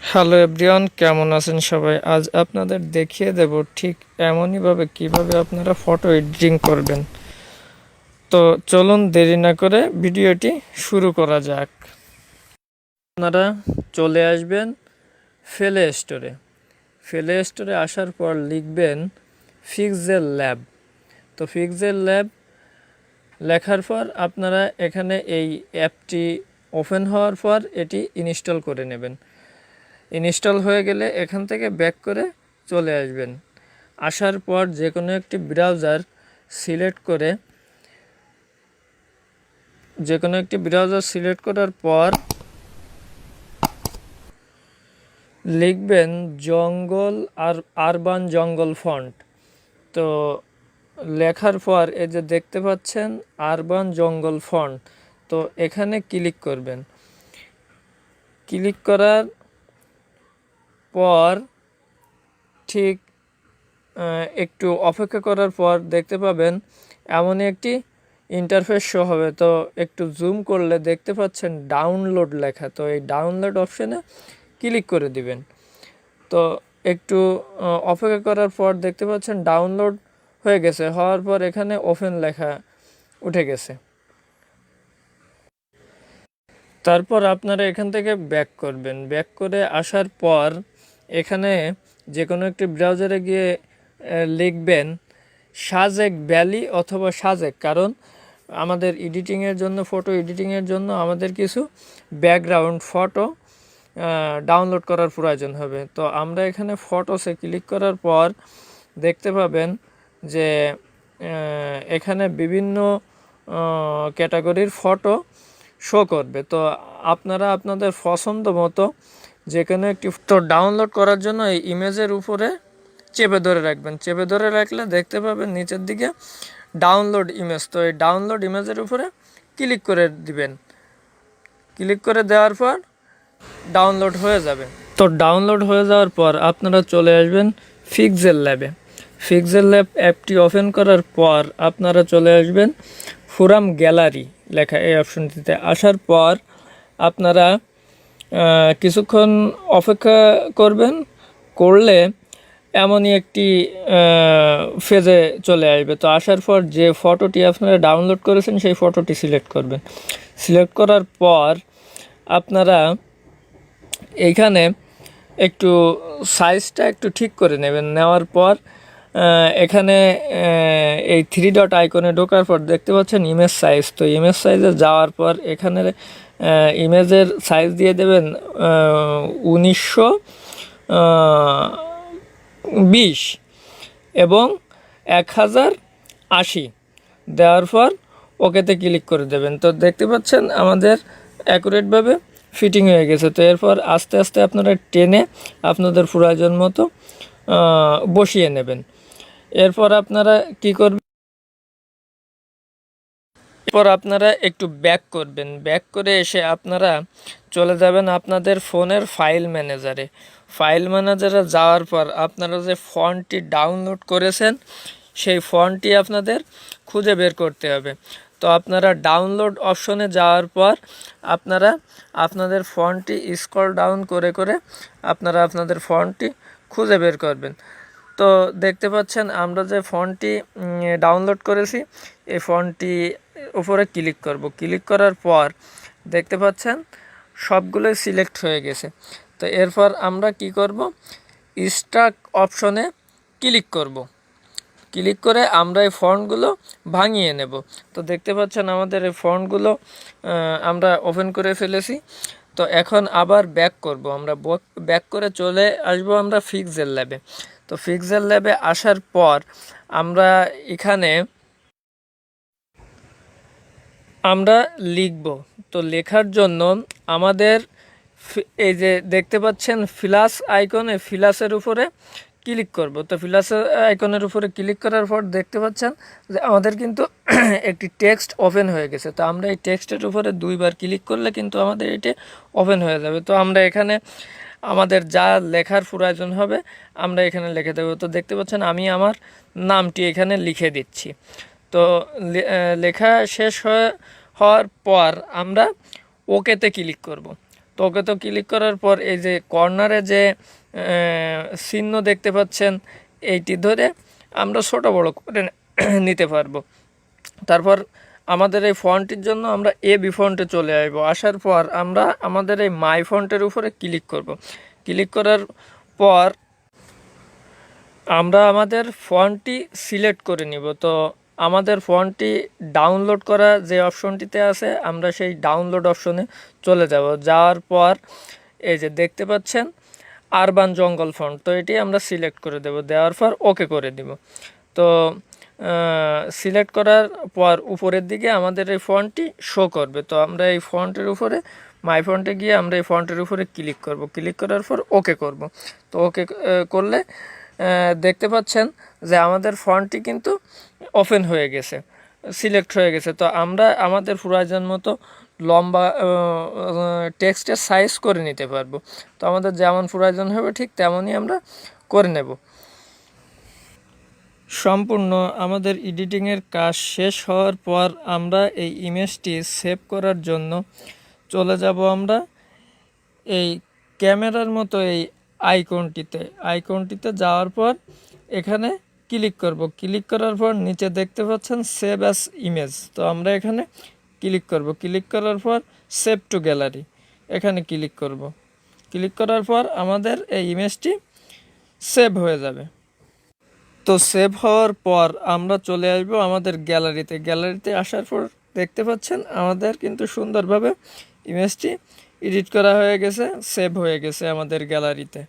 Hello everyone, কেমন আছেন সবাই? আজ আপনাদের দেখিয়ে দেব ঠিক এমনইভাবে কিভাবে আপনারা ফটো এডিটিং করবেন। তো চলুন দেরি না করে ভিডিওটি শুরু করা যাক। আপনারা চলে আসবেন প্লে স্টোরে আসার পর লিখবেন পিক্সেল ল্যাব। তো পিক্সেল ল্যাব লেখার পর আপনারা এখানে এই অ্যাপটি ওপেন হওয়ার পর এটি ইনস্টল করে নেবেন। ইনস্টল হয়ে গেলে এখান থেকে ব্যাক করে চলে আসবেন। আসার পর যে কোনো একটি ব্রাউজার সিলেক্ট করার পর লিখবেন জঙ্গল আর আরবান জঙ্গল ফন্ট। তো লেখার পর এই যে দেখতে পাচ্ছেন আরবান জঙ্গল ফন্ট, তো এখানে ক্লিক করবেন। ক্লিক করার পর ঠিক একটু অপেক্ষা করার পর দেখতে পাবেন এমনই একটি ইন্টারফেস শো হবে। তো একটু জুম করলে দেখতে পাচ্ছেন ডাউনলোড লেখা, তো এই ডাউনলোড অপশানে ক্লিক করে দিবেন। তো একটু অপেক্ষা করার পর দেখতে পাচ্ছেন ডাউনলোড হয়ে গেছে। হওয়ার পর এখানে ওপেন লেখা উঠে গেছে। তারপর আপনারা এখান থেকে ব্যাক করবেন। ব্যাক করে আসার পর এখানে যে কোনো একটি ব্রাউজারে গিয়ে লিখবেন সাজেক ভ্যালি অথবা সাজেক, কারণ আমাদের এডিটিংয়ের জন্য, ফটো এডিটিংয়ের জন্য আমাদের কিছু ব্যাকগ্রাউন্ড ফটো ডাউনলোড করার প্রয়োজন হবে। তো আমরা এখানে ফটোসে ক্লিক করার পর দেখতে পাবেন যে এখানে বিভিন্ন ক্যাটাগরির ফটো শো করবে। তো আপনারা আপনাদের পছন্দ মতো যে কোনো একটি তো ডাউনলোড করার জন্য এই ইমেজের উপরে চেপে ধরে রাখবেন। চেপে ধরে রাখলে দেখতে পাবেন নিচের দিকে ডাউনলোড ইমেজ। তো এই ডাউনলোড ইমেজের উপরে ক্লিক করে দিবেন। ক্লিক করে দেওয়ার পর ডাউনলোড হয়ে যাবে। তো ডাউনলোড হয়ে যাওয়ার পর আপনারা চলে আসবেন পিক্সেল ল্যাবে। পিক্সেল ল্যাব অ্যাপটি ওপেন করার পর আপনারা চলে আসবেন ফোরাম গ্যালারি লেখা এই অপশনটিতে। আসার পর আপনারা কিছুক্ষণ অপেক্ষা করলে এমনই একটি ফেজে চলে আসবে। তো আসার পর যে ফটোটি আপনারা ডাউনলোড করেছেন সেই ফটোটি সিলেক্ট করবেন। সিলেক্ট করার পর আপনারা এইখানে একটু সাইজটা একটু ঠিক করে নেবেন। নেওয়ার পর এখানে এই 3 ডট আইকনে ঢোকার পর দেখতে পাচ্ছেন ইমেজ সাইজ। তো ইমেজ সাইজে যাওয়ার পর এখানে ইমেজের সাইজ দিয়ে দেবেন 1920 এবং 1080 দেওয়ার পর ওকেতে ক্লিক করে দেবেন। তো দেখতে পাচ্ছেন আমাদের অ্যাকুরেটভাবে ফিটিং হয়ে গেছে। তো এরপর আস্তে আস্তে আপনারা টেনে আপনাদের প্রয়োজন মতো বসিয়ে নেবেন। এরপর আপনারা কি করবেন, এরপর আপনারা একটু ব্যাক করবেন। ব্যাক করে এসে আপনারা চলে যাবেন আপনাদের ফোনের ফাইল ম্যানেজারে। ফাইল ম্যানেজারে যাওয়ার পর আপনারা যে ফন্টটি ডাউনলোড করেছেন সেই ফন্টটি আপনাদের খুঁজে বের করতে হবে। তো আপনারা ডাউনলোড অপশনে যাওয়ার পর আপনারা আপনাদের ফন্টটি স্ক্রল ডাউন করে করে আপনারা আপনাদের ফন্টটি খুঁজে বের করবেন। তো দেখতে পাচ্ছেন আমরা যে ফন্টটি ডাউনলোড করেছি এই ফন্টটি উপরে ক্লিক করব। ক্লিক করার পর দেখতে পাচ্ছেন সবগুলোই সিলেক্ট হয়ে গেছে। তো এরপর আমরা কি করব, স্টাক অপশনে ক্লিক করব। ক্লিক করে আমরা এই ফন্টগুলো ভাঙিয়ে নেব। তো দেখতে পাচ্ছেন আমাদের এই ফন্টগুলো আমরা ওপেন করে ফেলেছি। তো এখন আবার ব্যাক করব। আমরা ব্যাক করে চলে আসব আমরা পিক্সেল ল্যাবে। তো পিক্সেল ল্যাবে আসার পর আমরা এখানে আমরা লিখব। তো লেখার জন্য আমাদের এই যে দেখতে পাচ্ছেন প্লাস আইকনে, প্লাসের উপরে ক্লিক করব। তো প্লাস আইকনের উপরে ক্লিক করার পর দেখতে পাচ্ছেন যে আমাদের কিন্তু একটি টেক্সট ওপেন হয়ে গেছে। তো আমরা এই টেক্সটের উপরে 2 বার ক্লিক করলে কিন্তু আমাদের এটি ওপেন হয়ে যাবে। তো আমরা এখানে আমাদের যা লেখার প্রয়োজন হবে আমরা এখানে লিখে দেবো। তো দেখতে পাচ্ছেন আমি আমার নামটি এখানে লিখে দিচ্ছি। তো লেখা শেষ হওয়ার পর আমরা ওকেতে ক্লিক করব। তো ওকে তো ক্লিক করার পর এই যে কর্নারে যে চিহ্ন দেখতে পাচ্ছেন, এইটি ধরে আমরা ছোট বড় করে নিতে পারবো। তারপর আমাদের এই ফন্টটির জন্য আমরা এবি ফন্টে চলে আসব। আসার পর আমরা আমাদের এই মাই ফন্টের উপরে ক্লিক করব। ক্লিক করার পর আমরা আমাদের ফন্টটি সিলেক্ট করে নিব। তো আমাদের ফন্টটি ডাউনলোড করা যে অপশনটিতে আছে, আমরা সেই ডাউনলোড অপশনে চলে যাব। যাওয়ার পর এই যে দেখতে পাচ্ছেন আরবান জঙ্গল ফন্ট, তো এটি আমরা সিলেক্ট করে দেব। দেওয়ার পর ওকে করে দিব। তো সিলেক্ট করার পর উপরের দিকে আমাদের এই ফন্টটি শো করবে। তো আমরা এই ফন্টের উপরে মাই ফন্টে গিয়ে আমরা এই ফন্টের উপরে ক্লিক করব। ক্লিক করার পর ওকে করব। তো ওকে করলে দেখতে পাচ্ছেন যে আমাদের ফন্টটি কিন্তু ওপেন হয়ে গেছে, সিলেক্ট হয়ে গেছে। তো আমরা আমাদের প্রয়োজন মতো লম্বা টেক্সটের সাইজ করে নিতে পারবো। তো আমাদের যেমন প্রয়োজন হবে ঠিক তেমনই আমরা করে নেব। সম্পূর্ণ আমাদের এডিটিংয়ের কাজ শেষ হওয়ার পর আমরা এই ইমেজটি সেভ করার জন্য চলে যাব আমরা এই ক্যামেরার মতো এই আইকনটিতে যাওয়ার পর এখানে ক্লিক করব। ক্লিক করার পর নিচে দেখতে পাচ্ছেন সেভ অ্যাজ ইমেজ, তো আমরা এখানে ক্লিক করব। ক্লিক করার পর সেভ টু গ্যালারি এখানে ক্লিক করব। ক্লিক করার পর আমাদের এই ইমেজটি সেভ হয়ে যাবে। তো সেভ হওয়ার পর আমরা চলে আসবো আমাদের গ্যালারিতে আসার পর দেখতে পাচ্ছেন আমাদের কিন্তু সুন্দরভাবে ইমেজটি এডিট করা হয়ে গেছে, সেভ হয়ে গেছে আমাদের গ্যালারিতে।